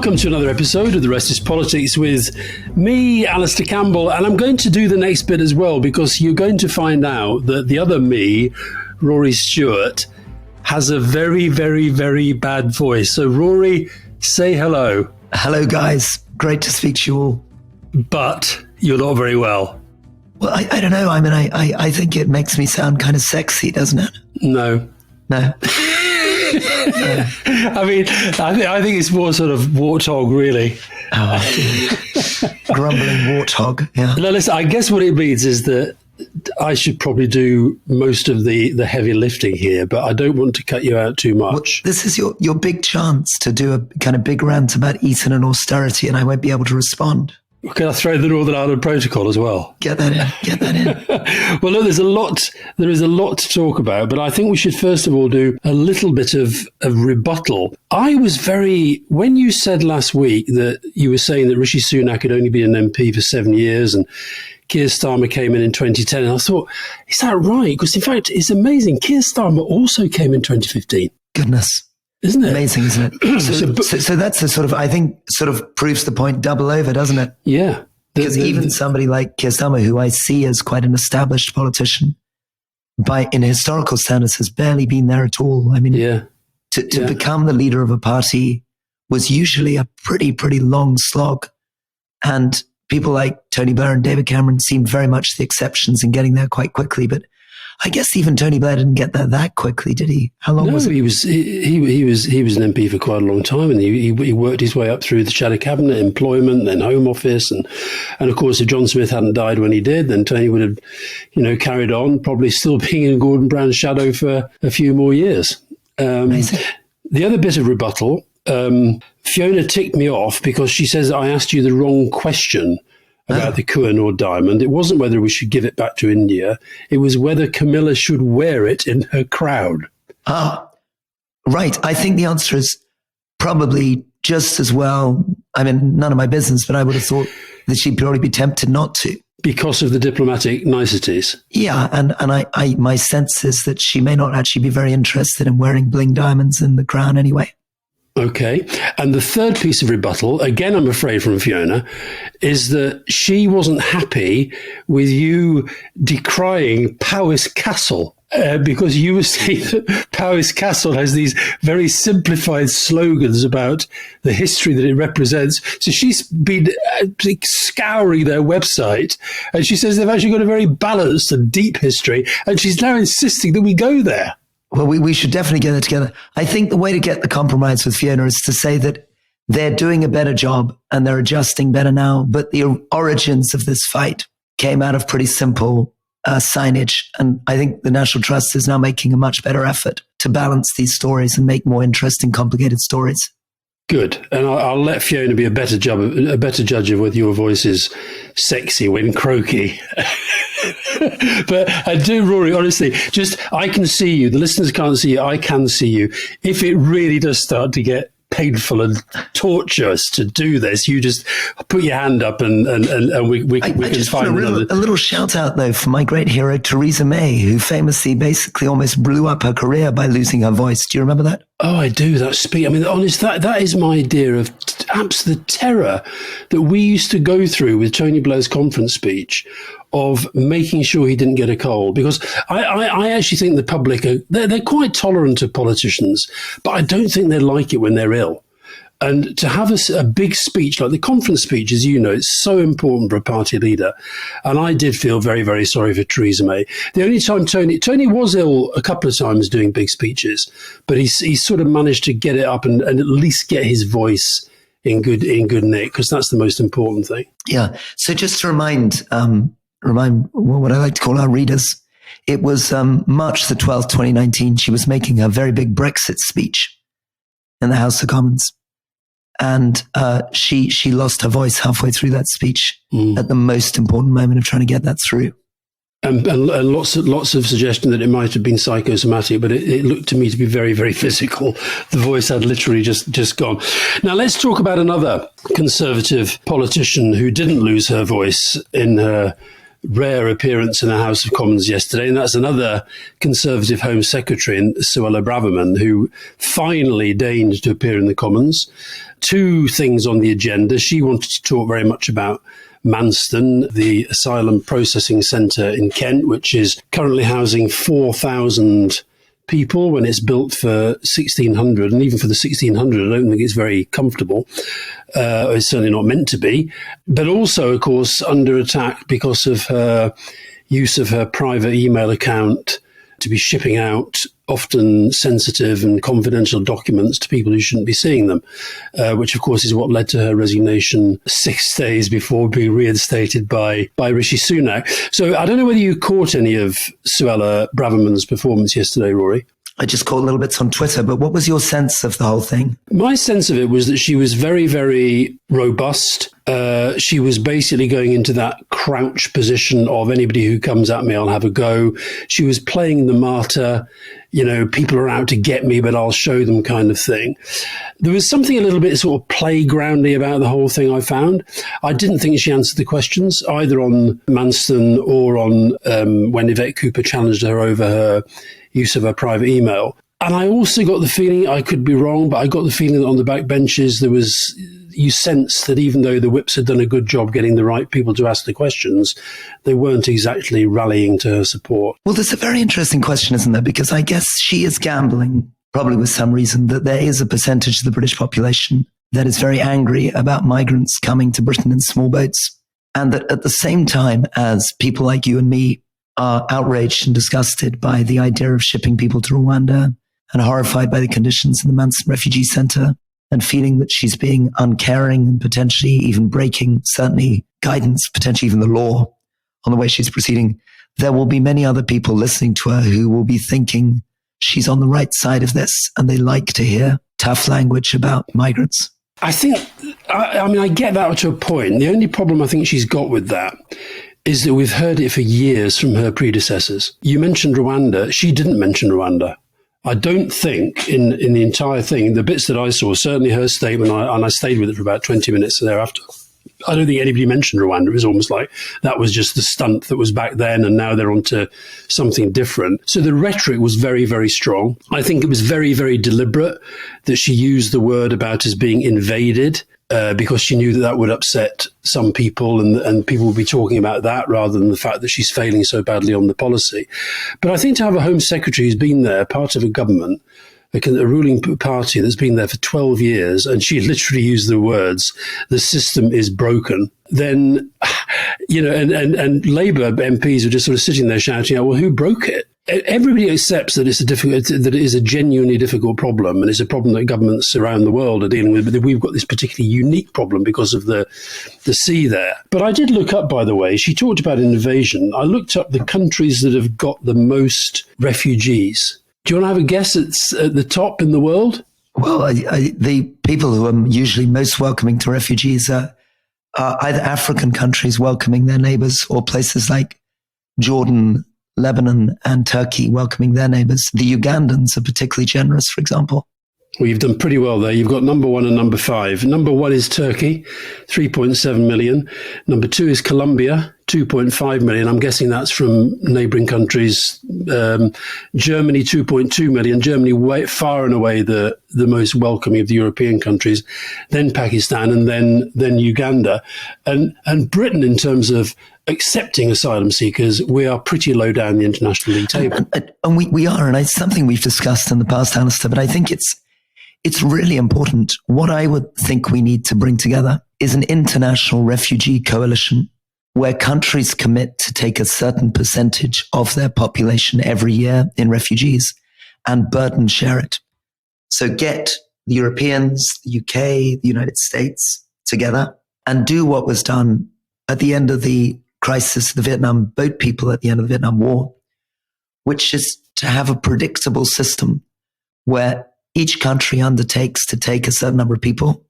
Welcome to another episode of The Rest is Politics with me, Alastair Campbell, and I'm going to do the next bit as well because you're going to find out that the other me, Rory Stewart, has a very, very, very bad voice. So Rory, say hello. Hello, guys. Great to speak to you all. But you're not very well. Well, I don't know. I mean, I think it makes me sound kind of sexy, doesn't it? No. I mean, I think it's more sort of warthog, really. Oh, grumbling warthog, yeah. No, listen, I guess what it means is that I should probably do most of the heavy lifting here, but I don't want to cut you out too much. Well, this is your big chance to do a kind of big rant about Eton and austerity, and I won't be able to respond. Can I throw the Northern Ireland Protocol as well? Get that in. Well, look, there is a lot to talk about, but I think we should first of all do a little bit of rebuttal. I was when you said last week that you were saying that Rishi Sunak had only been an MP for 7 years and Keir Starmer came in 2010, and I thought, is that right? Because in fact, it's amazing. Keir Starmer also came in 2015. Goodness. Isn't it? Amazing, isn't it? So that's a sort of, I think, sort of proves the point double over, doesn't it? Yeah. Because even somebody like Keir Starmer, who I see as quite an established politician, in historical standards, has barely been there at all. I mean, to become the leader of a party was usually a pretty long slog. And people like Tony Blair and David Cameron seemed very much the exceptions in getting there quite quickly. But I guess even Tony Blair didn't get there that quickly, did he? How long was it? He was an MP for quite a long time, and he worked his way up through the shadow cabinet, employment, then Home Office, and of course, if John Smith hadn't died when he did, then Tony would have, carried on, probably still being in Gordon Brown's shadow for a few more years. Amazing. The other bit of rebuttal, Fiona ticked me off because she says I asked you the wrong question about the Kohinoor diamond. It wasn't whether we should give it back to India. It was whether Camilla should wear it in her crowd. Ah, right. I think the answer is probably just as well. I mean, none of my business, but I would have thought that she'd probably be tempted not to. Because of the diplomatic niceties? Yeah, and I my sense is that she may not actually be very interested in wearing bling diamonds in the crown anyway. Okay. And the third piece of rebuttal, again, I'm afraid from Fiona, is that she wasn't happy with you decrying Powis Castle because you were saying that Powis Castle has these very simplified slogans about the history that it represents. So she's been scouring their website, and she says they've actually got a very balanced and deep history, and she's now insisting that we go there. Well, we should definitely get it together. I think the way to get the compromise with Fiona is to say that they're doing a better job and they're adjusting better now. But the origins of this fight came out of pretty simple signage. And I think the National Trust is now making a much better effort to balance these stories and make more interesting, complicated stories. Good. And I'll let Fiona be a better judge of whether your voice is sexy when croaky. But I do, Rory, honestly, I can see you. The listeners can't see you. I can see you. If it really does start to get painful and torturous to do this, you just put your hand up and we can find a little shout out though for my great hero Theresa May, who famously basically almost blew up her career by losing her voice. Do you remember that? Oh, I do. That speech. I mean, honest, that is my idea of absolute terror that we used to go through with Tony Blair's conference speech of making sure he didn't get a cold, because I actually think the public they're quite tolerant of politicians, but I don't think they like it when they're ill. And to have a big speech like the conference speech, as you know, it's so important for a party leader. And I did feel very, very sorry for Theresa May. The only time Tony was ill a couple of times doing big speeches, but he sort of managed to get it up and at least get his voice in good nick, because that's the most important thing. Yeah. So just to remind what I like to call our readers, it was March the 12th, 2019. She was making her very big Brexit speech in the House of Commons. And she lost her voice halfway through that speech at the most important moment of trying to get that through. And lots of suggestion that it might have been psychosomatic, but it looked to me to be very, very physical. The voice had literally just gone. Now let's talk about another Conservative politician who didn't lose her voice in her rare appearance in the House of Commons yesterday, and that's another Conservative Home Secretary, Suella Braverman, who finally deigned to appear in the Commons. Two things on the agenda. She wanted to talk very much about Maslen, the asylum processing centre in Kent, which is currently housing 4,000 people when it's built for 1,600, and even for the 1,600, I don't think it's very comfortable. It's certainly not meant to be. But also, of course, under attack because of her use of her private email account to be shipping out often sensitive and confidential documents to people who shouldn't be seeing them, which, of course, is what led to her resignation 6 days before being reinstated by Rishi Sunak. So I don't know whether you caught any of Suella Braverman's performance yesterday, Rory. I just caught little bits on Twitter, but what was your sense of the whole thing? My sense of it was that she was very, very robust. She was basically going into that crouch position of anybody who comes at me, I'll have a go. She was playing the martyr, people are out to get me, but I'll show them kind of thing. There was something a little bit sort of playgroundy about the whole thing, I found. I didn't think she answered the questions, either on Maslen or on when Yvette Cooper challenged her over her use of her private email. And I also got the feeling, I could be wrong, but I got the feeling that on the back benches you sense that even though the whips had done a good job getting the right people to ask the questions, they weren't exactly rallying to her support. Well, there's a very interesting question, isn't there? Because I guess she is gambling, probably with some reason, that there is a percentage of the British population that is very angry about migrants coming to Britain in small boats. And that at the same time as people like you and me are outraged and disgusted by the idea of shipping people to Rwanda and horrified by the conditions in the Maslen refugee center and feeling that she's being uncaring and potentially even breaking certainly guidance, potentially even the law on the way she's proceeding, there will be many other people listening to her who will be thinking she's on the right side of this and they like to hear tough language about migrants. I think, I get that to a point. The only problem I think she's got with that is that we've heard it for years from her predecessors. You mentioned Rwanda. She didn't mention Rwanda. I don't think in the entire thing, the bits that I saw, certainly her statement, and I stayed with it for about 20 minutes thereafter, I don't think anybody mentioned Rwanda. It was almost like that was just the stunt that was back then, and now they're on to something different. So the rhetoric was very, very strong. I think it was very, very deliberate that she used the word about us being invaded, because she knew that would upset some people and people would be talking about that rather than the fact that she's failing so badly on the policy. But I think to have a Home Secretary who's been there, part of a government, a ruling party that's been there for 12 years, and she literally used the words, the system is broken, then, and Labour MPs are just sort of sitting there shouting out, well, who broke it? Everybody accepts that that it is a genuinely difficult problem, and it's a problem that governments around the world are dealing with, but we've got this particularly unique problem because of the sea there. But I did look up, by the way, she talked about invasion. I looked up the countries that have got the most refugees. Do you want to have a guess at the top in the world? Well, the people who are usually most welcoming to refugees are either African countries welcoming their neighbors or places like Jordan, Lebanon, and Turkey welcoming their neighbors. The Ugandans are particularly generous, for example. Well, you've done pretty well there. You've got number 1 and number 5. Number 1 is Turkey, 3.7 million. Number 2 is Colombia, 2.5 million. I'm guessing that's from neighbouring countries. Germany, 2.2 million. Germany, far and away the most welcoming of the European countries. Then Pakistan, and then Uganda. And Britain, in terms of accepting asylum seekers, we are pretty low down the international league table. And we are, and it's something we've discussed in the past, Alastair, but I think it's really important. What I would think we need to bring together is an international refugee coalition where countries commit to take a certain percentage of their population every year in refugees and burden share it. So get the Europeans, the UK, the United States together and do what was done at the end of the crisis, the Vietnam boat people at the end of the Vietnam War, which is to have a predictable system where each country undertakes to take a certain number of people.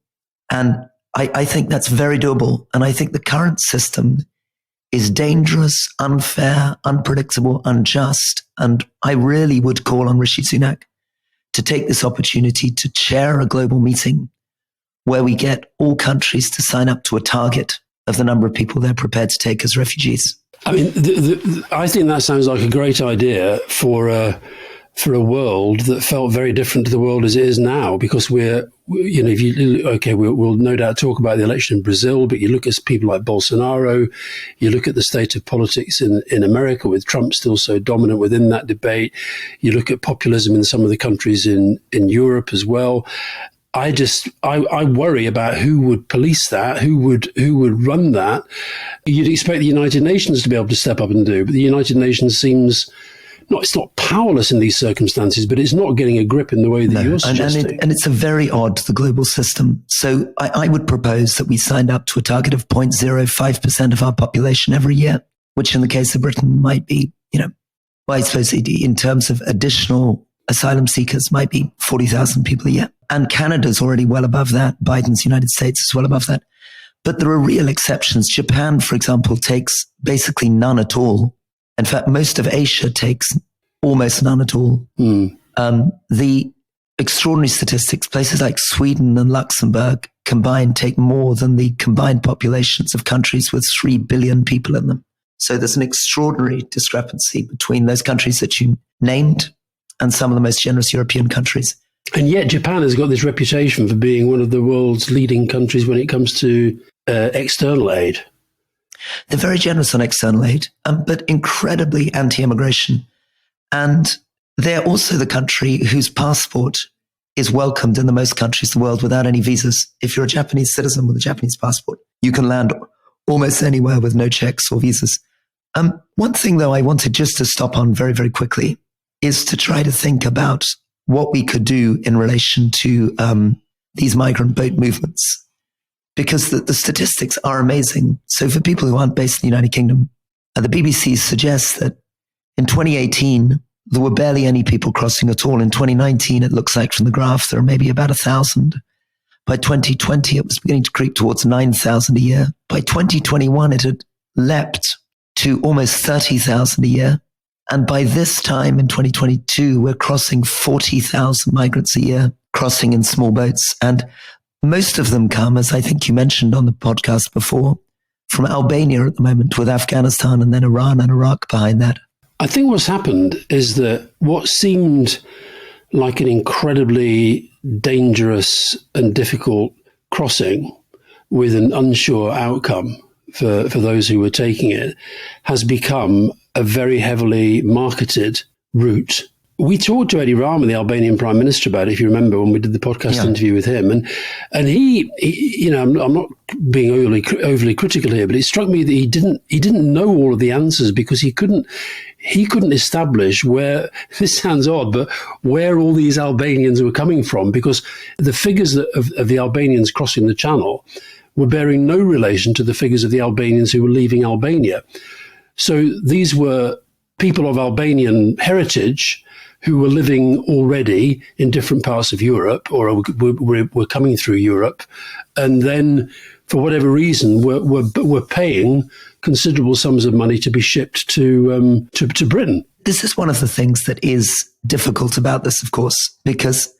And I think that's very doable. And I think the current system is dangerous, unfair, unpredictable, unjust. And I really would call on Rishi Sunak to take this opportunity to chair a global meeting where we get all countries to sign up to a target of the number of people they're prepared to take as refugees. I mean, I think that sounds like a great idea for a world that felt very different to the world as it is now, because we'll no doubt talk about the election in Brazil, but you look at people like Bolsonaro, you look at the state of politics in America with Trump still so dominant within that debate, you look at populism in some of the countries in Europe as well. I worry about who would police that, who would run that. You'd expect the United Nations to be able to step up and do, but the United Nations seems it's not powerless in these circumstances, but it's not getting a grip in the way that you're suggesting. And it's a very odd, the global system. So I would propose that we signed up to a target of 0.05% of our population every year, which in the case of Britain might be, I suppose in terms of additional asylum seekers might be 40,000 people a year. And Canada's already well above that. Biden's United States is well above that. But there are real exceptions. Japan, for example, takes basically none at all. In fact, most of Asia takes almost none at all. The extraordinary statistics, places like Sweden and Luxembourg combined take more than the combined populations of countries with 3 billion people in them. So there's an extraordinary discrepancy between those countries that you named and some of the most generous European countries. And yet Japan has got this reputation for being one of the world's leading countries when it comes to external aid. They're very generous on external aid, but incredibly anti-immigration. And they're also the country whose passport is welcomed in the most countries in the world without any visas. If you're a Japanese citizen with a Japanese passport, you can land almost anywhere with no checks or visas. One thing, though, I wanted just to stop on very, very quickly is to try to think about what we could do in relation to these migrant boat movements. Because the statistics are amazing. So for people who aren't based in the United Kingdom, the BBC suggests that in 2018, there were barely any people crossing at all. In 2019, it looks like from the graph, there are maybe about 1,000. By 2020, it was beginning to creep towards 9,000 a year. By 2021, it had leapt to almost 30,000 a year. And by this time in 2022, we're crossing 40,000 migrants a year, crossing in small boats. And most of them come, as I think you mentioned on the podcast before, from Albania at the moment, with Afghanistan and then Iran and Iraq behind that. I think what's happened is that what seemed like an incredibly dangerous and difficult crossing with an unsure outcome for those who were taking it has become a very heavily marketed route. We talked to Eddie Rama, the Albanian Prime Minister, about it, if you remember, when we did the podcast interview with him. And he I'm not being overly critical here, but it struck me that he didn't know all of the answers because he couldn't establish where, this sounds odd, but where all these Albanians were coming from, because the figures of the Albanians crossing the Channel were bearing no relation to the figures of the Albanians who were leaving Albania. So these were people of Albanian heritage who were living already in different parts of Europe or were coming through Europe, and then, for whatever reason, were paying considerable sums of money to be shipped to Britain. This is one of the things that is difficult about this, of course, because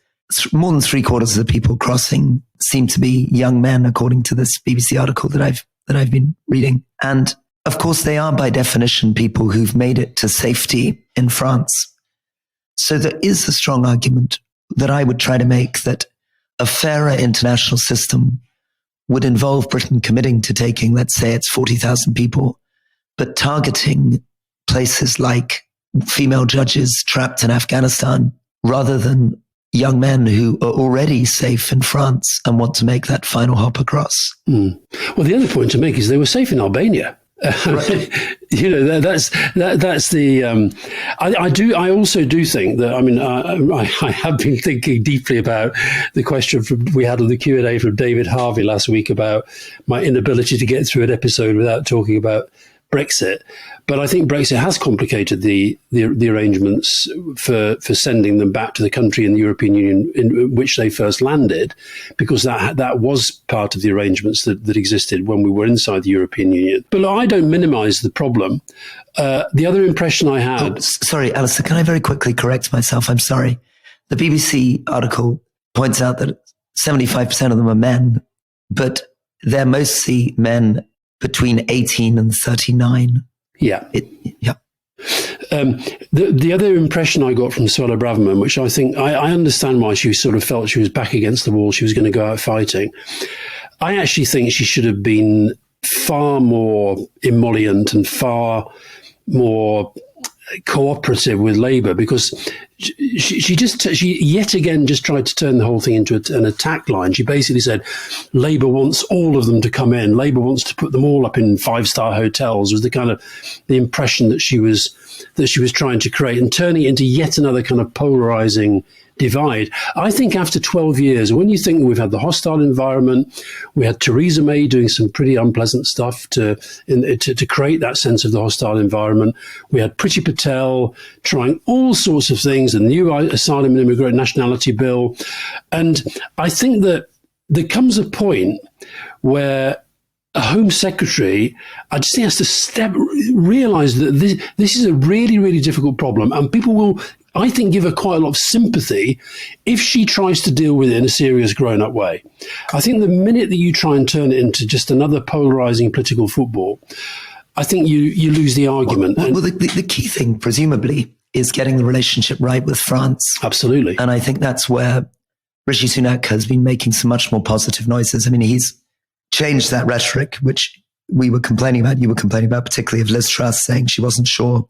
more than 3/4 of the people crossing seem to be young men, according to this BBC article that I've been reading. And of course, they are by definition people who've made it to safety in France. So there is a strong argument that I would try to make that a fairer international system would involve Britain committing to taking, let's say it's 40,000 people, but targeting places like female judges trapped in Afghanistan rather than young men who are already safe in France and want to make that final hop across. Well, the other point to make is they were safe in Albania. Right. That's the. I also do think that. I mean, I have been thinking deeply about the question we had on the Q&A from David Harvey last week about my inability to get through an episode without talking about Brexit. But I think Brexit has complicated the arrangements for sending them back to the country in the European Union in which they first landed, because that was part of the arrangements that existed when we were inside the European Union. But I don't minimise the problem. The other impression I had... Sorry, Alastair, can I very quickly correct myself? I'm sorry. The BBC article points out that 75% of them are men, but they're mostly men between 18 and 39. Yeah. Yeah. The other impression I got from Suella Braverman, which I think I understand why she sort of felt she was back against the wall, she was going to go out fighting. I actually think she should have been far more emollient and far more cooperative with Labour, because she yet again just tried to turn the whole thing into an attack line. She basically said Labour wants all of them to come in. Labour wants to put them all up in 5-star hotels, was the kind of the impression that she was trying to create, and turning it into yet another kind of polarising divide. I think after 12 years, when you think we've had the hostile environment, we had Theresa May doing some pretty unpleasant stuff to create that sense of the hostile environment. We had Priti Patel trying all sorts of things, the new asylum and immigrant nationality bill. And I think that there comes a point where a Home Secretary, I just think, has to realise that this is a really, really difficult problem, and people will, I think, give her quite a lot of sympathy if she tries to deal with it in a serious, grown-up way. I think the minute that you try and turn it into just another polarising political football, I think you lose the argument. Well, the key thing, presumably, is getting the relationship right with France. Absolutely. And I think that's where Rishi Sunak has been making some much more positive noises. I mean, he's changed that rhetoric, which we were complaining about, you were complaining about, particularly of Liz Truss saying she wasn't sure.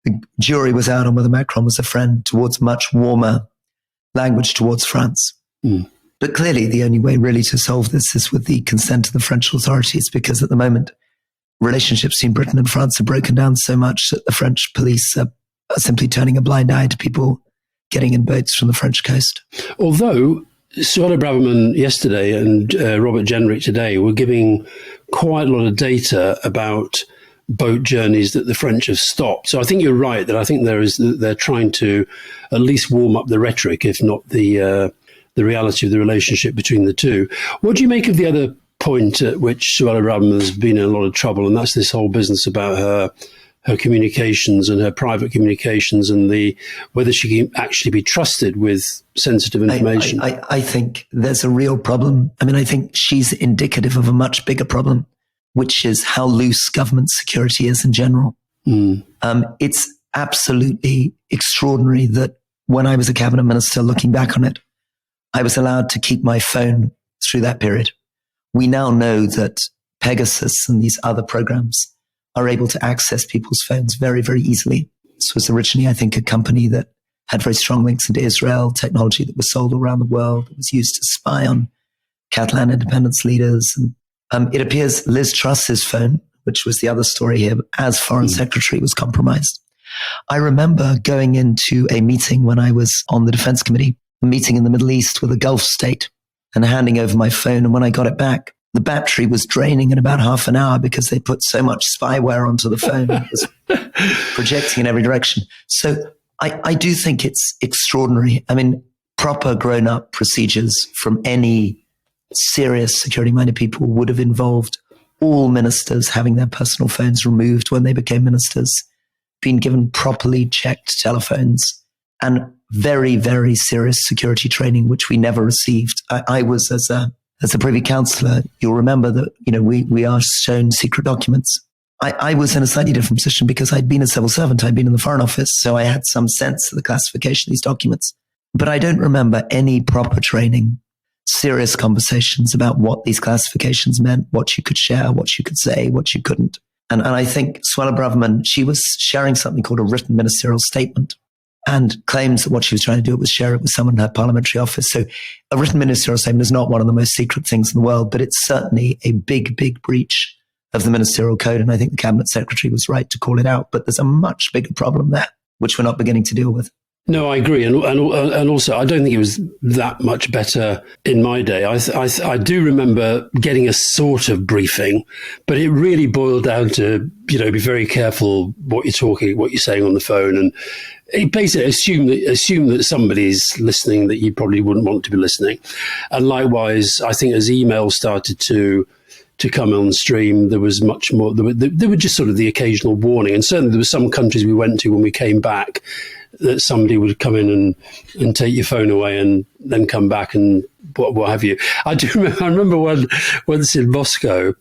The jury was out on whether Macron was a friend, towards much warmer language towards France. Mm. But clearly the only way really to solve this is with the consent of the French authorities, because at the moment relationships between Britain and France are broken down so much that the French police are simply turning a blind eye to people getting in boats from the French coast. Although Suella Braverman yesterday and Robert Jenrick today were giving quite a lot of data about boat journeys that the French have stopped. So I think you're right that I think they're trying to at least warm up the rhetoric, if not the reality of the relationship between the two. What do you make of the other point at which Suella Braverman has been in a lot of trouble, and that's this whole business about her communications and her private communications, and whether she can actually be trusted with sensitive information? I think there's a real problem. I mean, I think she's indicative of a much bigger problem, which is how loose government security is in general. Mm. It's absolutely extraordinary that when I was a cabinet minister, looking back on it, I was allowed to keep my phone through that period. We now know that Pegasus and these other programs are able to access people's phones very, very easily. This was originally, I think, a company that had very strong links into Israel, technology that was sold around the world. It was used to spy on Catalan independence leaders. And it appears Liz Truss's phone, which was the other story here, as Foreign Secretary, was compromised. I remember going into a meeting when I was on the Defense Committee, a meeting in the Middle East with a Gulf state, and handing over my phone. And when I got it back, the battery was draining in about half an hour because they put so much spyware onto the phone. It was projecting in every direction. So I do think it's extraordinary. I mean, proper grown-up procedures from any serious security-minded people would have involved all ministers having their personal phones removed when they became ministers, being given properly checked telephones, and very, very serious security training, which we never received. I was, as a Privy Councillor, you'll remember that, we are shown secret documents. I was in a slightly different position because I'd been a civil servant. I'd been in the Foreign Office, so I had some sense of the classification of these documents. But I don't remember any proper training, serious conversations about what these classifications meant, what you could share, what you could say, what you couldn't. And I think Suella Braverman, she was sharing something called a written ministerial statement, and claims that what she was trying to do was share it with someone in her parliamentary office. So a written ministerial statement is not one of the most secret things in the world, but it's certainly a big, big breach of the ministerial code. And I think the cabinet secretary was right to call it out. But there's a much bigger problem there, which we're not beginning to deal with. No, I agree. And also, I don't think it was that much better in my day. I do remember getting a sort of briefing, but it really boiled down to, be very careful what you're saying on the phone. And it basically assume that somebody's listening that you probably wouldn't want to be listening. And likewise, I think as emails started to come on stream, there was much more, there were just sort of the occasional warning. And certainly there were some countries we went to when we came back that somebody would come in and take your phone away and then come back and what have you. I remember once in Moscow,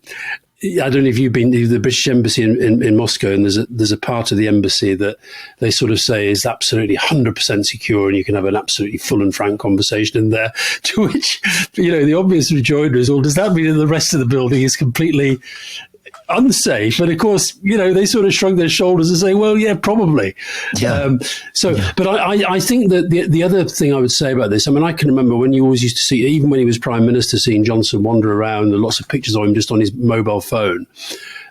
I don't know if you've been to the British Embassy in Moscow, and there's a part of the embassy that they sort of say is absolutely 100% secure, and you can have an absolutely full and frank conversation in there. To which, the obvious rejoinder is, well, does that mean that the rest of the building is completely unsafe? And of course, they sort of shrug their shoulders and say, well, yeah, probably. Yeah. But I think that the other thing I would say about this, I mean, I can remember when you always used to see, even when he was Prime Minister, seeing Johnson wander around, and lots of pictures of him just on his mobile phone.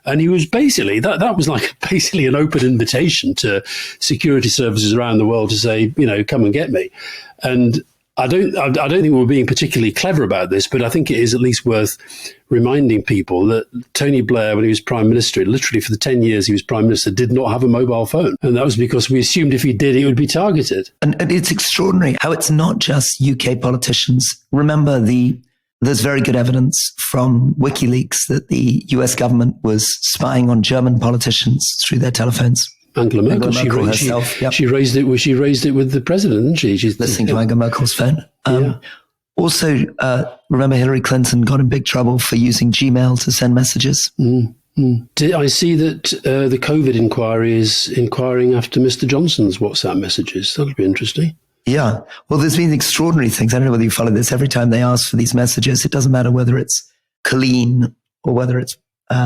And he was basically, that was like basically an open invitation to security services around the world to say, come and get me. And I don't think we're being particularly clever about this, but I think it is at least worth reminding people that Tony Blair, when he was Prime Minister, literally for the 10 years he was Prime Minister, did not have a mobile phone. And that was because we assumed if he did, he would be targeted. And it's extraordinary how it's not just UK politicians. Remember, there's very good evidence from WikiLeaks that the US government was spying on German politicians through their telephones. Angela Merkel, she raised it with the president, didn't she? She's listening to Angela Merkel's phone. Also, remember Hillary Clinton got in big trouble for using Gmail to send messages. I see that the COVID inquiry is inquiring after Mr. Johnson's WhatsApp messages. That'll be interesting. Yeah. Well, there's been extraordinary things. I don't know whether you follow this. Every time they ask for these messages, it doesn't matter whether it's Colleen or whether it's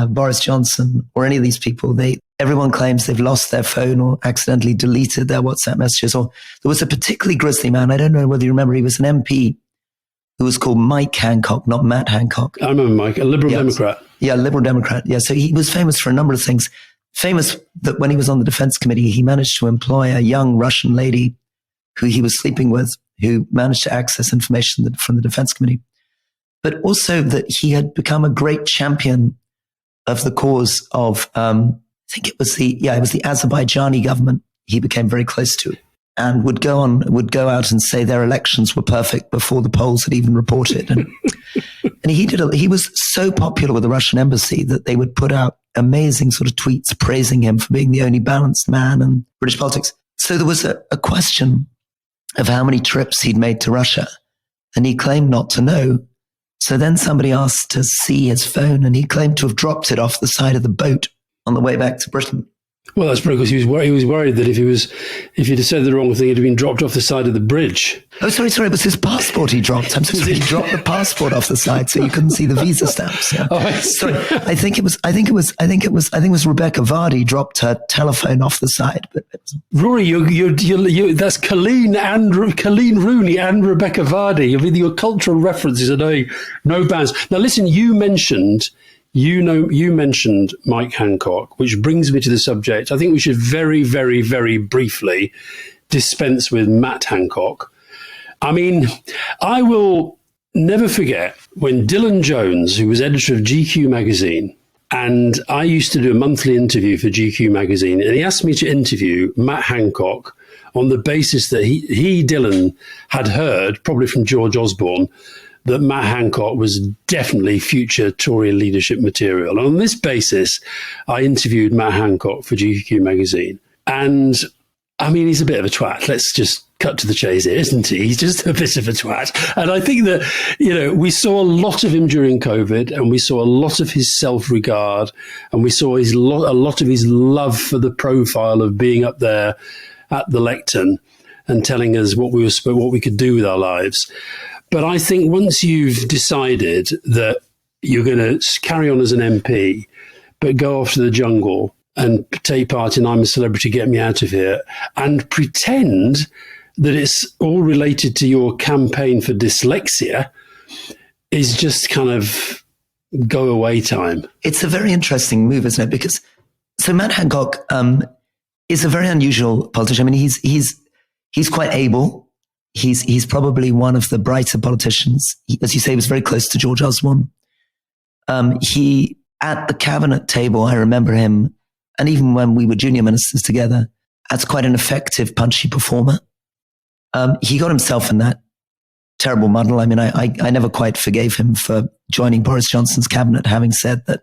Boris Johnson or any of these people. Everyone claims they've lost their phone or accidentally deleted their WhatsApp messages. Or there was a particularly grisly man. I don't know whether you remember. He was an MP who was called Mike Hancock, not Matt Hancock. I remember Mike, a Liberal Democrat. Yeah, Liberal Democrat. Yeah, so he was famous for a number of things. Famous that when he was on the Defense Committee, he managed to employ a young Russian lady who he was sleeping with, who managed to access information from the Defense Committee. But also that he had become a great champion of the cause of, I think it was the Azerbaijani government he became very close to, and would go out and say their elections were perfect before the polls had even reported. And he was so popular with the Russian embassy that they would put out amazing sort of tweets praising him for being the only balanced man in British politics. So there was a question of how many trips he'd made to Russia, and he claimed not to know. So then somebody asked to see his phone, and he claimed to have dropped it off the side of the boat on the way back to Britain. Well, that's probably because he was worried that if he'd have said the wrong thing, it'd have been dropped off the side of the bridge. Oh, sorry, it was his passport he dropped. I'm so sorry, he dropped the passport off the side so you couldn't see the visa stamps. Yeah. Oh, sorry, I think it was Rebecca Vardy dropped her telephone off the side. But Rory, you that's Colleen Rooney and Rebecca Vardy. I mean, your cultural references are no bounds. Now, listen, you mentioned Mike Hancock, which brings me to the subject. I think we should very, very, very briefly dispense with Matt Hancock. I mean, I will never forget when Dylan Jones, who was editor of GQ magazine, and I used to do a monthly interview for GQ magazine, and he asked me to interview Matt Hancock on the basis that Dylan, had heard, probably from George Osborne, that Matt Hancock was definitely future Tory leadership material. And on this basis, I interviewed Matt Hancock for GQ magazine. And I mean, he's a bit of a twat. Let's just cut to the chase here, isn't he? He's just a bit of a twat. And I think that, we saw a lot of him during COVID, and we saw a lot of his self-regard, and we saw a lot of his love for the profile of being up there at the lectern and telling us what we could do with our lives. But I think once you've decided that you're going to carry on as an MP, but go off to the jungle and take part in I'm a Celebrity, Get Me Out of Here, and pretend that it's all related to your campaign for dyslexia, is just kind of go away time. It's a very interesting move, isn't it? Because so Matt Hancock is a very unusual politician. I mean, he's quite able. He's probably one of the brighter politicians. As you say, he was very close to George Osborne. He, at the cabinet table, I remember him, and even when we were junior ministers together, as quite an effective, punchy performer. He got himself in that terrible muddle. I mean, I never quite forgave him for joining Boris Johnson's cabinet, having said that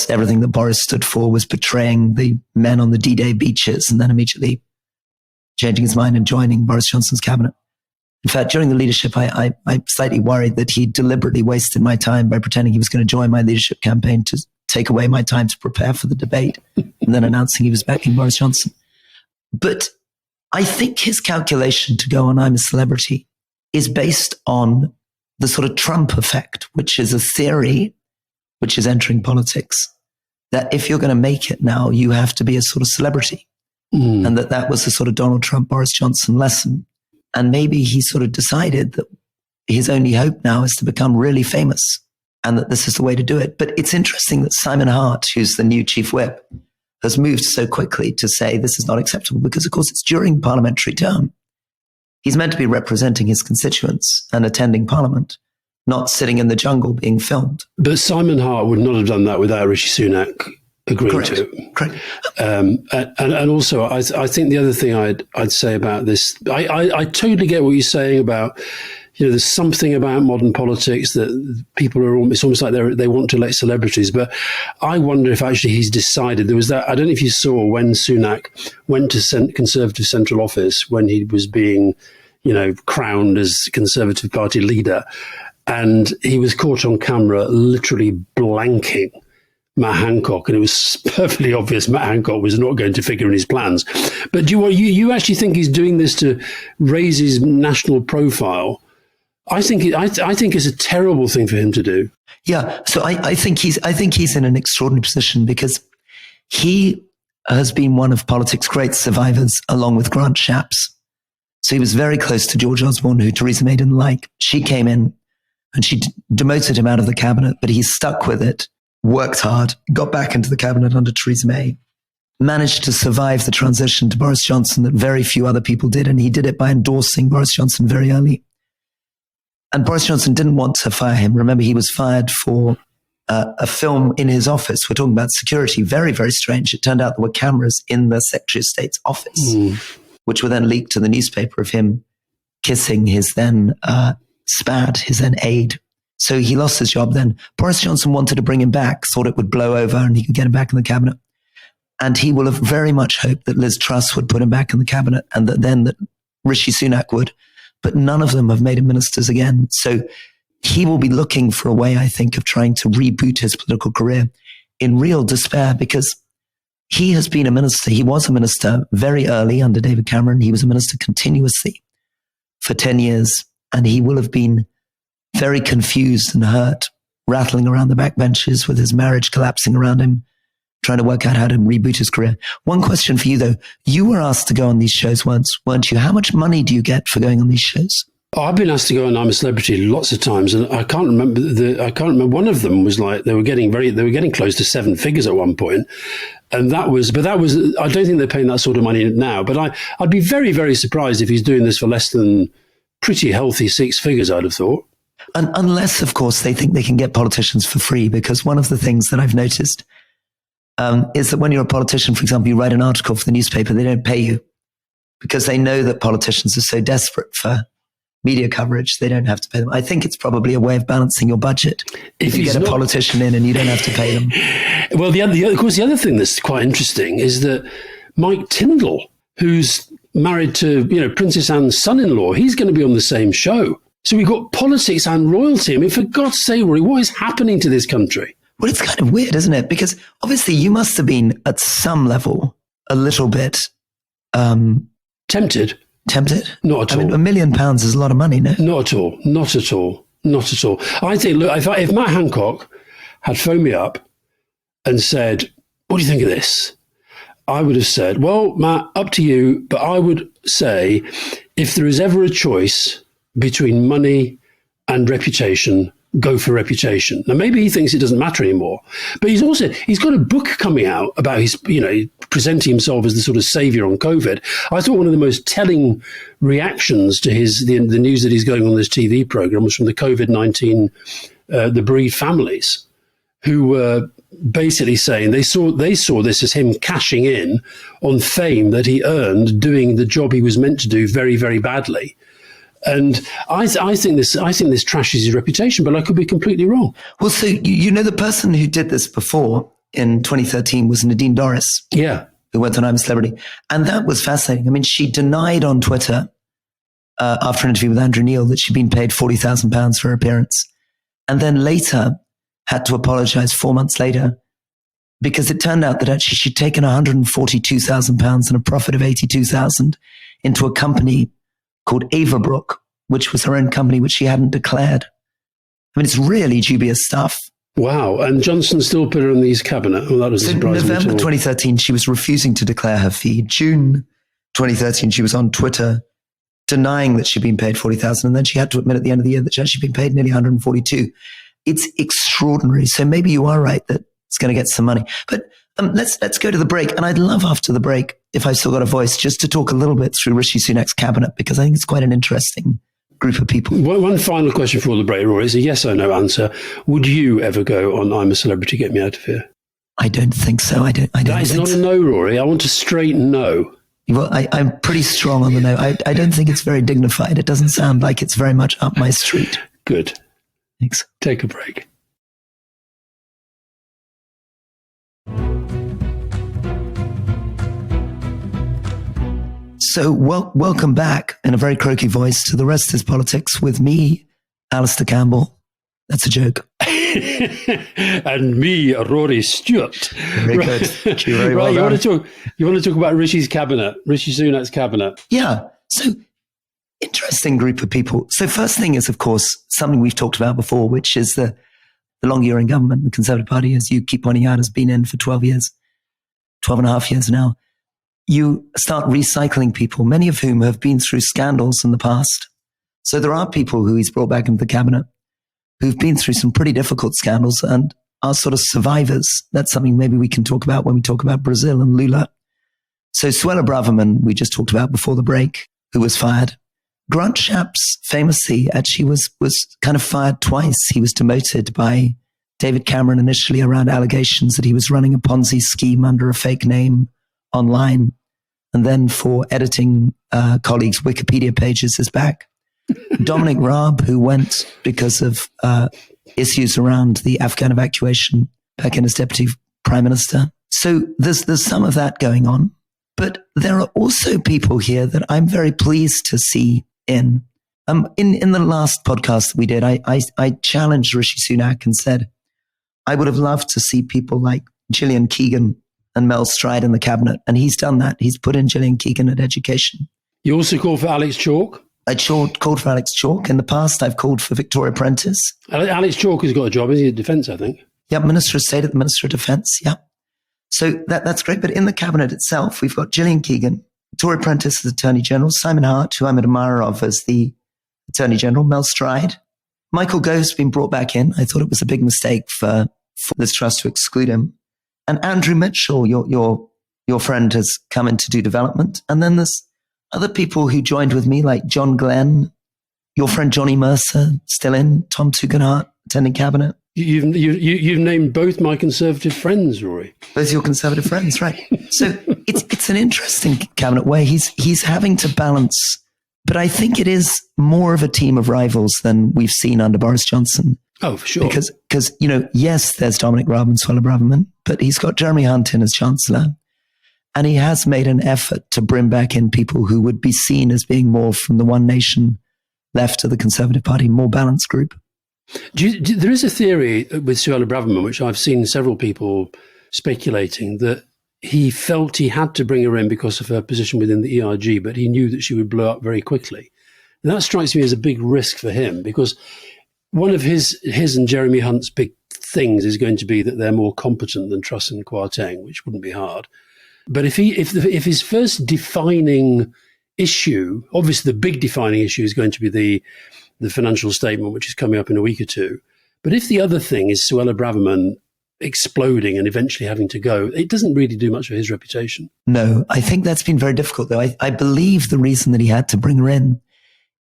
everything that Boris stood for was betraying the men on the D-Day beaches, and then immediately changing his mind and joining Boris Johnson's cabinet. In fact, during the leadership, I'm slightly worried that he deliberately wasted my time by pretending he was going to join my leadership campaign to take away my time to prepare for the debate and then announcing he was backing Boris Johnson. But I think his calculation to go on I'm a Celebrity is based on the sort of Trump effect, which is a theory which is entering politics, that if you're going to make it now, you have to be a sort of celebrity. And that was the sort of Donald Trump, Boris Johnson lesson. And maybe he sort of decided that his only hope now is to become really famous and that this is the way to do it. But it's interesting that Simon Hart, who's the new chief whip, has moved so quickly to say this is not acceptable because, of course, it's during parliamentary term. He's meant to be representing his constituents and attending parliament, not sitting in the jungle being filmed. But Simon Hart would not have done that without Rishi Sunak agreeing to it. Correct. And also, I think the other thing I'd say about this, I totally get what you're saying about, there's something about modern politics that people are, it's almost like they want to elect celebrities. But I wonder if actually he's decided, there was that, I don't know if you saw when Sunak went to Conservative Central Office when he was being, crowned as Conservative Party leader. And he was caught on camera literally blanking Matt Hancock, and it was perfectly obvious Matt Hancock was not going to figure in his plans. But do you actually think he's doing this to raise his national profile? I think it's a terrible thing for him to do. Yeah, so I think he's in an extraordinary position because he has been one of politics' great survivors, along with Grant Shapps. So he was very close to George Osborne, who Theresa May didn't like. She came in and she demoted him out of the cabinet, but he stuck with it, worked hard, got back into the cabinet under Theresa May, managed to survive the transition to Boris Johnson that very few other people did, and he did it by endorsing Boris Johnson very early. And Boris Johnson didn't want to fire him. Remember, he was fired for a film in his office. We're talking about security. Very, very strange. It turned out there were cameras in the Secretary of State's office, which were then leaked to the newspaper of him kissing his then SPAD, his then aide. So he lost his job then. Boris Johnson wanted to bring him back, thought it would blow over and he could get him back in the cabinet. And he will have very much hoped that Liz Truss would put him back in the cabinet and that Rishi Sunak would. But none of them have made him ministers again. So he will be looking for a way, I think, of trying to reboot his political career in real despair because he has been a minister. He was a minister very early under David Cameron. He was a minister continuously for 10 years. And he will have been very confused and hurt, rattling around the backbenches with his marriage collapsing around him, trying to work out how to reboot his career. One question for you, though. You were asked to go on these shows once, weren't you? How much money do you get for going on these shows? Oh, I've been asked to go on I'm a Celebrity lots of times, and I can't remember. One of them was like they were getting close to seven figures at one point, and that was. I don't think they're paying that sort of money now. But I'd be very, very surprised if he's doing this for less than pretty healthy six figures. I'd have thought. And unless, of course, they think they can get politicians for free, because one of the things that I've noticed is that when you're a politician, for example, you write an article for the newspaper, they don't pay you because they know that politicians are so desperate for media coverage, they don't have to pay them. I think it's probably a way of balancing your budget. If you get a politician in and you don't have to pay them. Well, of course, the other thing that's quite interesting is that Mike Tindall, who's married to Princess Anne's son-in-law, he's going to be on the same show. So we've got politics and royalty. I mean, for God's sake, Rory, what is happening to this country? Well, it's kind of weird, isn't it? Because obviously you must have been at some level a little bit tempted. Tempted? Not at all. I mean, £1 million is a lot of money, no? Not at all. Not at all. Not at all. I think, look, if Matt Hancock had phoned me up and said, what do you think of this? I would have said, well, Matt, up to you. But I would say, if there is ever a choice between money and reputation, go for reputation. Now, maybe he thinks it doesn't matter anymore, but he's got a book coming out about his, presenting himself as the sort of savior on COVID. I thought one of the most telling reactions to the news that he's going on this TV program was from the COVID-19, the bereaved families, who were basically saying they saw this as him cashing in on fame that he earned doing the job he was meant to do very, very badly. And I think this trashes his reputation, but I could be completely wrong. Well, so the person who did this before in 2013 was Nadine Dorries. Yeah. Who went on I'm a Celebrity. And that was fascinating. I mean, she denied on Twitter after an interview with Andrew Neil that she'd been paid £40,000 for her appearance. And then later had to apologize 4 months later because it turned out that actually she'd taken £142,000 and a profit of £82,000 into a company called Averbrook, which was her own company, which she hadn't declared. I mean, it's really dubious stuff. Wow. And Johnson still put her in his cabinet. Well, that doesn't surprise me at all. November 2013, she was refusing to declare her fee. June 2013, she was on Twitter denying that she'd been paid $40,000. And then she had to admit at the end of the year that she'd actually been paid nearly $142,000. It's extraordinary. So maybe you are right that it's going to get some money. But let's go to the break. And I'd love after the break, if I've still got a voice, just to talk a little bit through Rishi Sunak's cabinet, because I think it's quite an interesting group of people. One final question for the break, Rory. It's a yes or no answer. Would you ever go on I'm a Celebrity, Get Me Out of Here? I don't think so. I don't That is not a no, Rory. I want a straight no. Well, I'm pretty strong on the no. I don't think it's very dignified. It doesn't sound like it's very much up my street. Good. Thanks. Take a break. So welcome back in a very croaky voice to The Rest is Politics with me, Alastair Campbell. That's a joke. And me, Rory Stewart. Very good. Thank you very well. You want to talk about Rishi's cabinet, Rishi Sunak's cabinet? Yeah. So interesting group of people. So first thing is, of course, something we've talked about before, which is the longer you're in government, the Conservative Party, as you keep pointing out, has been in for 12 and a half years now. You start recycling people, many of whom have been through scandals in the past. So there are people who he's brought back into the cabinet who've been through some pretty difficult scandals and are sort of survivors. That's something maybe we can talk about when we talk about Brazil and Lula. So Suella Braverman, we just talked about before the break, who was fired. Grant Shapps famously actually was kind of fired twice. He was demoted by David Cameron initially around allegations that he was running a Ponzi scheme under a fake name online, and then for editing colleagues' Wikipedia pages is back. Dominic Raab, who went because of issues around the Afghan evacuation, back in as Deputy Prime Minister. So there's some of that going on. But there are also people here that I'm very pleased to see in. In the last podcast that we did, I challenged Rishi Sunak and said, I would have loved to see people like Gillian Keegan and Mel Stride in the cabinet. And he's done that. He's put in Gillian Keegan at education. You also called for Alex Chalk? I called for Alex Chalk. In the past, I've called for Victoria Prentice. Alex Chalk has got a job, isn't he, at Defence, I think? Yeah, Minister of State at the Minister of Defence, yeah. So that's great. But in the cabinet itself, we've got Gillian Keegan, Victoria Prentice as Attorney General, Simon Hart, who I'm an admirer of as the Attorney General, Mel Stride. Michael Gove's been brought back in. I thought it was a big mistake for this trust to exclude him. And Andrew Mitchell, your friend, has come in to do development. And then there's other people who joined with me, like John Glenn, your friend Johnny Mercer, still in, Tom Tugendhat, attending cabinet. You've named both my Conservative friends, Rory. Both your Conservative friends, right. So it's an interesting cabinet where he's having to balance, but I think it is more of a team of rivals than we've seen under Boris Johnson. Oh, for sure. Because yes, there's Dominic Raab and Suella Braverman, but he's got Jeremy Hunt in as Chancellor. And he has made an effort to bring back in people who would be seen as being more from the One Nation left of the Conservative Party, more balanced group. There is a theory with Suella Braverman, which I've seen several people speculating, that he felt he had to bring her in because of her position within the ERG, but he knew that she would blow up very quickly. And that strikes me as a big risk for him, because one of his and Jeremy Hunt's big things is going to be that they're more competent than Truss and Kwarteng, which wouldn't be hard. But if his first defining issue, obviously the big defining issue is going to be the financial statement, which is coming up in a week or two. But if the other thing is Suella Braverman exploding and eventually having to go, it doesn't really do much for his reputation. No, I think that's been very difficult, though. I believe the reason that he had to bring her in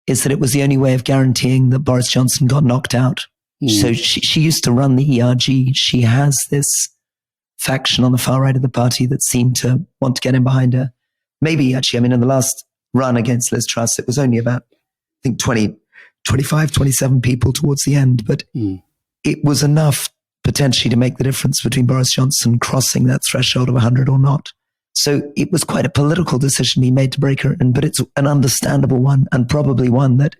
is that it was the only way of guaranteeing that Boris Johnson got knocked out. So she used to run the ERG. She has this faction on the far right of the party that seemed to want to get in behind her. Maybe actually, in the last run against Liz Truss, it was only about, I think, 25, 27 people towards the end, but it was enough potentially to make the difference between Boris Johnson crossing that threshold of 100 or not. So it was quite a political decision he made to break her in, but it's an understandable one, and probably one that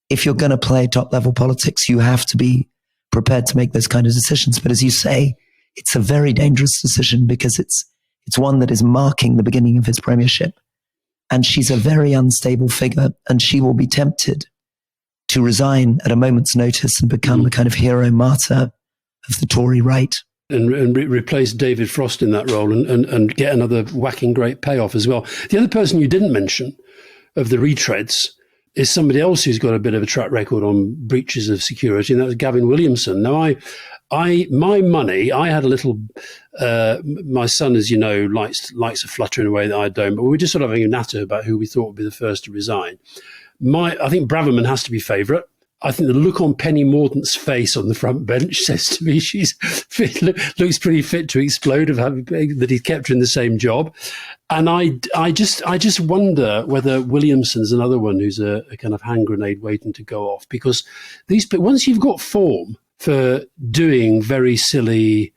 if you're going to play top level politics, you have to be prepared to make those kind of decisions. But as you say, it's a very dangerous decision because it's one that is marking the beginning of his premiership. And she's a very unstable figure, and she will be tempted to resign at a moment's notice and become the kind of hero martyr of the Tory right. And replace David Frost in that role and get another whacking great payoff as well. The other person you didn't mention of the retreads is somebody else who's got a bit of a track record on breaches of security, and that was Gavin Williamson. Now, my money, I had a little, my son, as you know, likes to flutter in a way that I don't, but we were just sort of having a natter about who we thought would be the first to resign. I think Braverman has to be favourite. I think the look on Penny Mordaunt's face on the front bench says to me she's fit, looks pretty fit to explode of having that he kept her in the same job. And I just wonder whether Williamson's another one who's a kind of hand grenade waiting to go off, because once you've got form for doing very silly,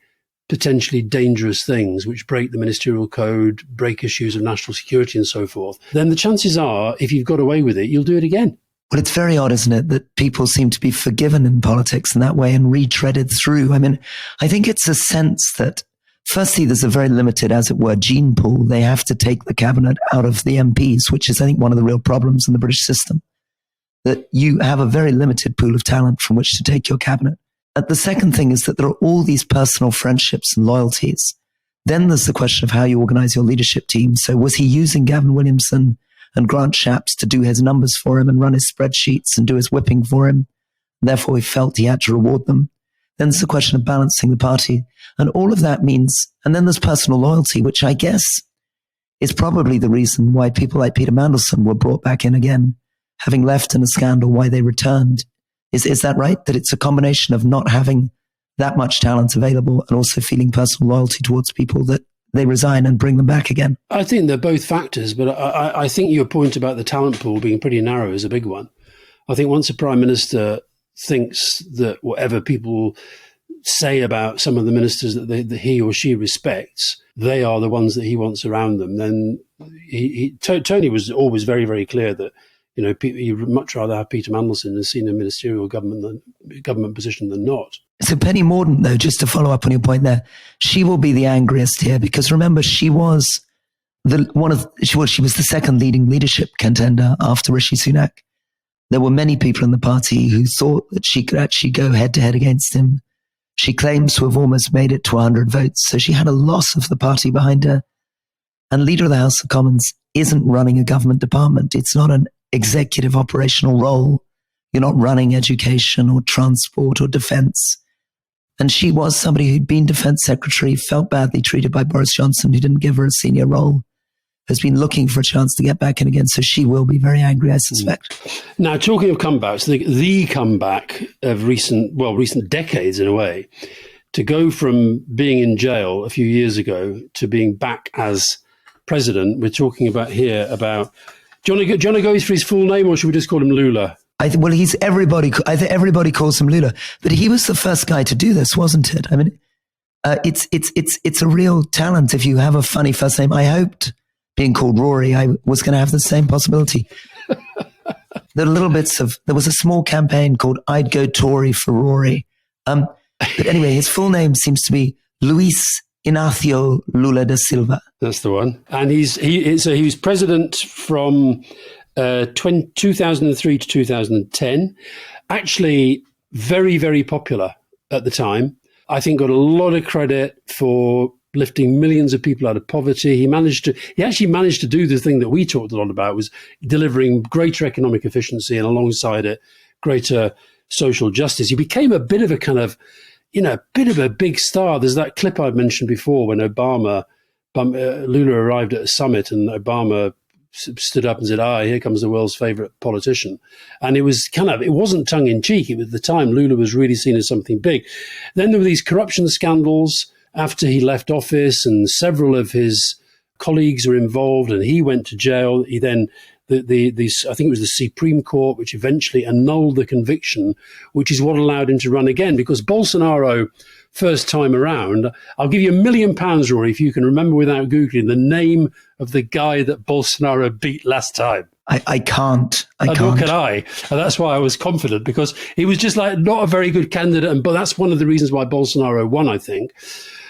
potentially dangerous things which break the ministerial code, break issues of national security and so forth, then the chances are, if you've got away with it, you'll do it again. Well, it's very odd, isn't it, that people seem to be forgiven in politics in that way and retreaded through. I mean, I think it's a sense that, firstly, there's a very limited, as it were, gene pool. They have to take the cabinet out of the MPs, which is, I think, one of the real problems in the British system, that you have a very limited pool of talent from which to take your cabinet. And the second thing is that there are all these personal friendships and loyalties. Then there's the question of how you organize your leadership team. So was he using Gavin Williamson and Grant Shapps to do his numbers for him and run his spreadsheets and do his whipping for him? Therefore, he felt he had to reward them. Then there's the question of balancing the party. And all of that means, and then there's personal loyalty, which I guess is probably the reason why people like Peter Mandelson were brought back in again, having left in a scandal, why they returned. Is that right? That it's a combination of not having that much talent available and also feeling personal loyalty towards people that they resign and bring them back again? I think they're both factors, but I think your point about the talent pool being pretty narrow is a big one. I think once a prime minister thinks that whatever people say about some of the ministers that he or she respects, they are the ones that he wants around them, then Tony was always very, very clear that, you know, he'd much rather have Peter Mandelson in a senior ministerial government position than not. So Penny Mordaunt, though, just to follow up on your point there, she will be the angriest here because remember, she was she was the second leading leadership contender after Rishi Sunak. There were many people in the party who thought that she could actually go head to head against him. She claims to have almost made it to 100 votes. So she had a loss of the party behind her. And Leader of the House of Commons isn't running a government department. It's not an executive operational role. You're not running education or transport or defense. And she was somebody who'd been defense secretary, felt badly treated by Boris Johnson, who didn't give her a senior role, has been looking for a chance to get back in again. So she will be very angry, I suspect. Now, talking of comebacks, the comeback of recent decades in a way, to go from being in jail a few years ago to being back as president, we're talking about here about, do you want to go for his full name or should we just call him Lula? He's everybody. I think everybody calls him Lula, but he was the first guy to do this, wasn't it? I mean, it's a real talent if you have a funny first name. I hoped being called Rory, I was going to have the same possibility. There was a small campaign called "I'd Go Tory for Rory," but anyway, his full name seems to be Luis Inácio Lula da Silva. That's the one, and he was president from 2003 to 2010, actually very, very popular at the time. I think got a lot of credit for lifting millions of people out of poverty. He actually managed to do the thing that we talked a lot about, was delivering greater economic efficiency and alongside it, greater social justice. He became a bit of a kind of, bit of a big star. There's that clip I mentioned before when Lula arrived at a summit and Obama stood up and said, here comes the world's favorite politician. And it wasn't tongue in cheek. At the time, Lula was really seen as something big. Then there were these corruption scandals after he left office, and several of his colleagues were involved and he went to jail. He then I think it was the Supreme Court, which eventually annulled the conviction, which is what allowed him to run again. Because Bolsonaro, first time around, I'll give you £1 million, Rory, if you can remember without Googling the name of the guy that Bolsonaro beat last time. I can't. Nor can I. And that's why I was confident, because he was just like not a very good candidate. But that's one of the reasons why Bolsonaro won, I think.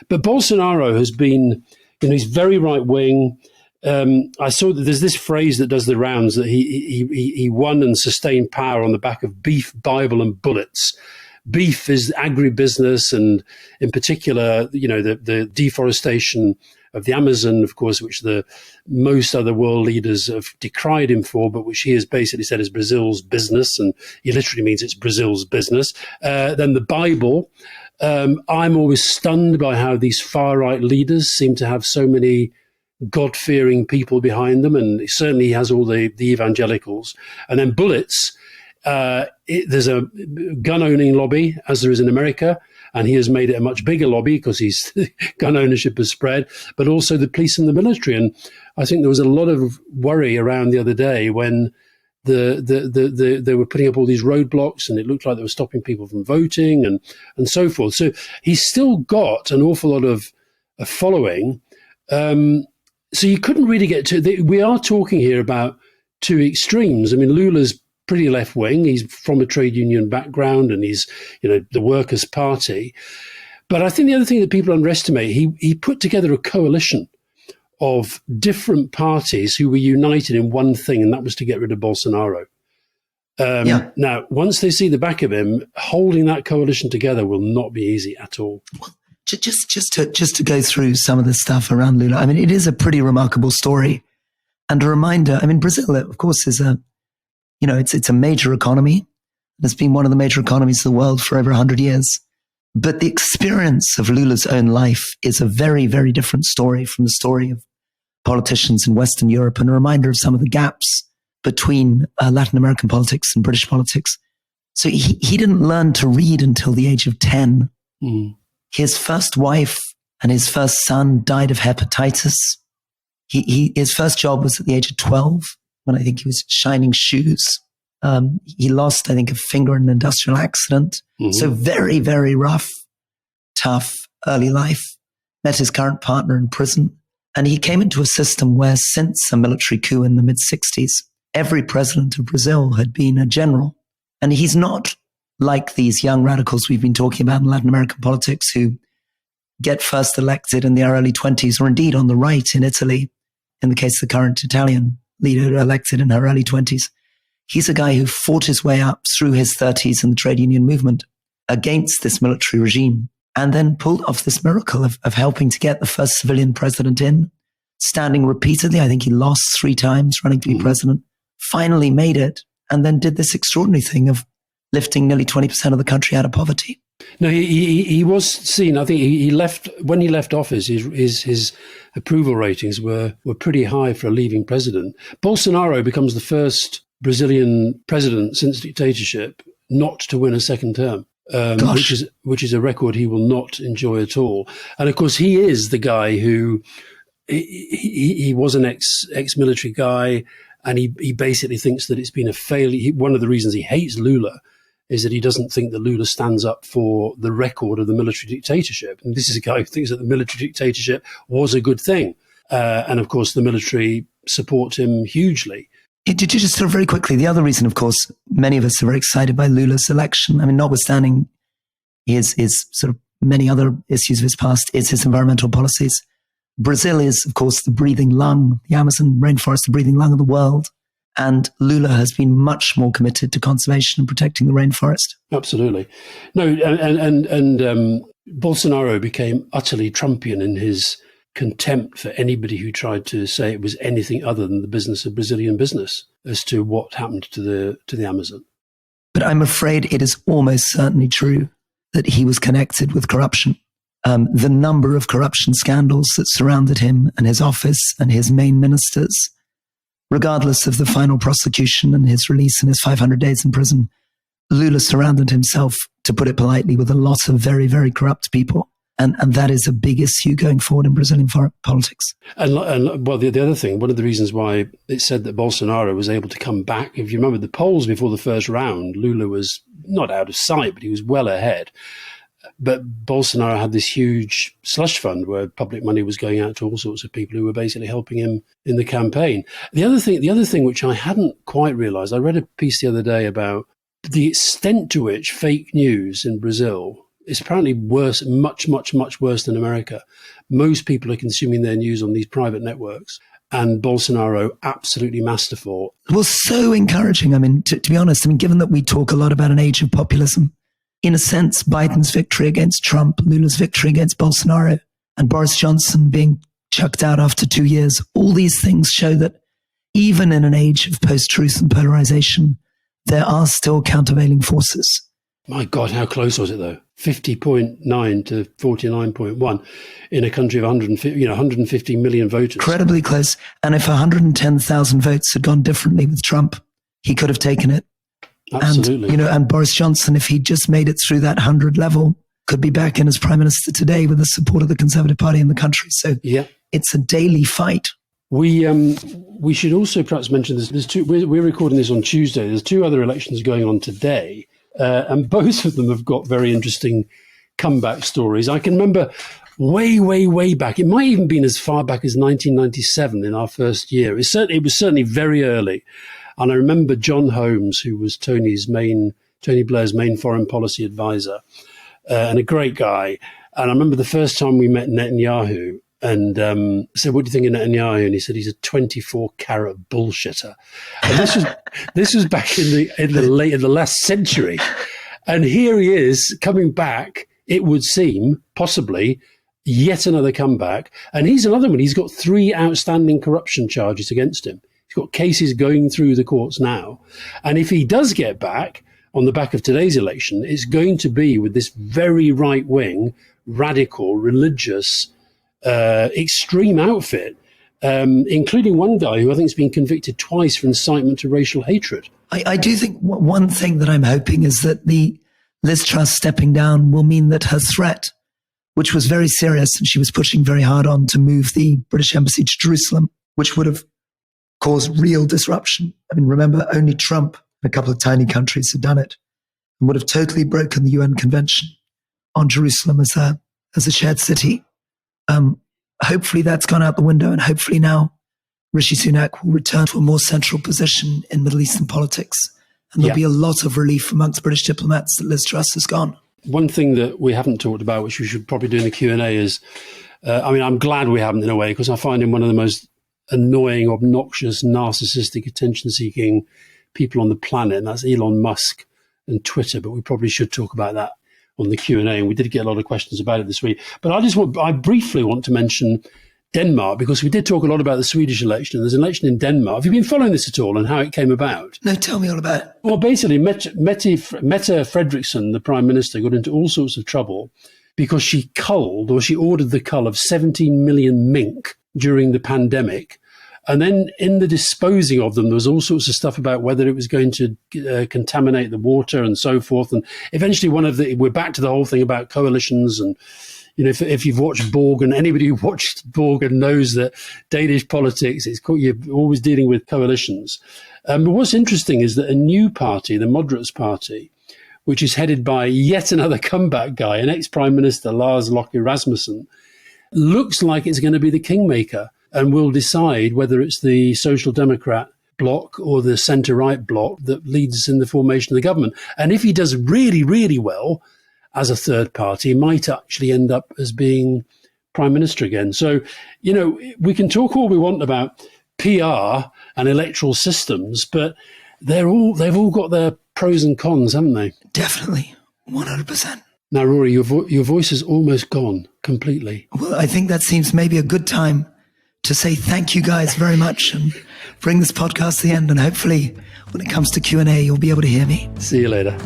But Bolsonaro has been, he's very right wing. I saw that there's this phrase that does the rounds that he won and sustained power on the back of beef, Bible, and bullets. Beef is agribusiness, and in particular, the deforestation of the Amazon, of course, which most other world leaders have decried him for, but which he has basically said is Brazil's business, and he literally means it's Brazil's business. Then the Bible. I'm always stunned by how these far-right leaders seem to have so many God-fearing people behind them, and certainly he has all the evangelicals. And then bullets, there's a gun-owning lobby, as there is in America, and he has made it a much bigger lobby because gun ownership has spread, but also the police and the military. And I think there was a lot of worry around the other day when they were putting up all these roadblocks, and it looked like they were stopping people from voting and so forth. So he's still got an awful lot of a following. So you couldn't really get to. We are talking here about two extremes. I mean, Lula's pretty left wing. He's from a trade union background, and he's the Workers' Party. But I think the other thing that people underestimate, he put together a coalition of different parties who were united in one thing, and that was to get rid of Bolsonaro. Now, once they see the back of him, holding that coalition together will not be easy at all. Just to go through some of the stuff around Lula, I mean, it is a pretty remarkable story, and a reminder. I mean, Brazil, of course, is it's a major economy. It's been one of the major economies of the world for over 100 years. But the experience of Lula's own life is a very, very different story from the story of politicians in Western Europe, and a reminder of some of the gaps between Latin American politics and British politics. So he didn't learn to read until the age of 10. Mm. His first wife and his first son died of hepatitis. His first job was at the age of 12, when I think he was shining shoes. He lost, I think, a finger in an industrial accident. Mm-hmm. So very, very rough, tough early life. Met his current partner in prison. And he came into a system where, since a military coup in the mid-60s, every president of Brazil had been a general. And he's not like these young radicals we've been talking about in Latin American politics who get first elected in their early 20s, or indeed on the right in Italy, in the case of the current Italian leader elected in her early 20s. He's a guy who fought his way up through his 30s in the trade union movement against this military regime, and then pulled off this miracle of helping to get the first civilian president in, standing repeatedly. I think he lost 3 times running to be president, finally made it, and then did this extraordinary thing of lifting nearly 20% of the country out of poverty. No, he was seen. I think he left when he left office. His approval ratings were pretty high for a leaving president. Bolsonaro becomes the first Brazilian president since dictatorship not to win a second term, which is a record he will not enjoy at all. And of course, he is the guy who he was an ex-military guy, and he basically thinks that it's been a failure. One of the reasons he hates Lula is that he doesn't think that Lula stands up for the record of the military dictatorship. And this is a guy who thinks that the military dictatorship was a good thing. And of course, the military support him hugely. Just sort of very quickly, the other reason, of course, many of us are very excited by Lula's election, I mean, notwithstanding his sort of many other issues of his past, is his environmental policies. Brazil is, of course, the breathing lung, the Amazon rainforest, the breathing lung of the world. And Lula has been much more committed to conservation and protecting the rainforest. Absolutely. No, and Bolsonaro became utterly Trumpian in his contempt for anybody who tried to say it was anything other than the business of Brazilian business as to what happened to the Amazon. But I'm afraid it is almost certainly true that he was connected with corruption. The number of corruption scandals that surrounded him and his office and his main ministers, regardless of the final prosecution and his release and his 500 days in prison, Lula surrounded himself, to put it politely, with a lot of very, very corrupt people. And that is a big issue going forward in Brazilian foreign politics. And well, the other thing, one of the reasons why it said that Bolsonaro was able to come back, if you remember the polls before the first round, Lula was not out of sight, but he was well ahead. But Bolsonaro had this huge slush fund where public money was going out to all sorts of people who were basically helping him in the campaign. The other thing which I hadn't quite realized, I read a piece the other day about the extent to which fake news in Brazil is apparently worse, much, much, much worse than America. Most people are consuming their news on these private networks, and Bolsonaro absolutely masterful. Well, so encouraging. I mean, to be honest, given that we talk a lot about an age of populism, in a sense, Biden's victory against Trump, Lula's victory against Bolsonaro, and Boris Johnson being chucked out after 2 years, all these things show that even in an age of post-truth and polarization, there are still countervailing forces. My God, how close was it, though? 50.9 to 49.1 in a country of 150 million voters. Incredibly close. And if 110,000 votes had gone differently with Trump, he could have taken it. Absolutely. And Boris Johnson, if he just made it through that 100 level, could be back in as Prime Minister today with the support of the Conservative Party in the country. So yeah, it's a daily fight. We should also perhaps mention this. We're recording this on Tuesday. There's 2 other elections going on today, and both of them have got very interesting comeback stories. I can remember way, way, way back. It might even been as far back as 1997 in our first year. It was certainly very early. And I remember John Holmes, who was Tony Blair's main foreign policy advisor, and a great guy. And I remember the first time we met Netanyahu and said, "What do you think of Netanyahu?" And he said, "He's a 24-carat bullshitter." And this was back in the last century. And here he is coming back. It would seem possibly yet another comeback. And he's another one. He's got 3 outstanding corruption charges against him. He's got cases going through the courts now. And if he does get back on the back of today's election, it's going to be with this very right-wing, radical, religious, extreme outfit, including one guy who I think has been convicted twice for incitement to racial hatred. I do think one thing that I'm hoping is that the Liz Truss stepping down will mean that her threat, which was very serious, and she was pushing very hard on to move the British embassy to Jerusalem, which would have caused real disruption. Remember, only Trump and a couple of tiny countries had done it, and would have totally broken the UN Convention on Jerusalem as a shared city. Hopefully that's gone out the window, and hopefully now Rishi Sunak will return to a more central position in Middle Eastern politics, and there'll be a lot of relief amongst British diplomats that Liz Truss has gone. One thing that we haven't talked about, which we should probably do in the Q&A, is, I'm glad we haven't in a way, because I find him one of the most annoying, obnoxious, narcissistic, attention-seeking people on the planet, and that's Elon Musk and Twitter. But we probably should talk about that on the Q&A, and we did get a lot of questions about it this week. But I briefly want to mention Denmark, because we did talk a lot about the Swedish election, and there's an election in Denmark. Have you been following this at all and how it came about? No, tell me all about it. Well, basically, Mette Frederiksen, the Prime Minister, got into all sorts of trouble because she ordered the cull of 17 million mink during the pandemic. And then in the disposing of them, there was all sorts of stuff about whether it was going to contaminate the water and so forth. And eventually we're back to the whole thing about coalitions. And, if you've watched Borgen, anybody who watched Borgen knows that Danish politics, you're always dealing with coalitions. But what's interesting is that a new party, the Moderates Party, which is headed by yet another comeback guy, an ex-Prime Minister, Lars Løkke Rasmussen, looks like it's going to be the kingmaker and will decide whether it's the Social Democrat bloc or the centre-right bloc that leads in the formation of the government. And if he does really, really well as a third party, he might actually end up as being Prime Minister again. So, we can talk all we want about PR and electoral systems, but they've all got their pros and cons, haven't they? Definitely, 100%. Now, Rory, your voice is almost gone completely. Well, I think that seems maybe a good time to say thank you guys very much and bring this podcast to the end. And hopefully when it comes to Q&A, you'll be able to hear me. See you later.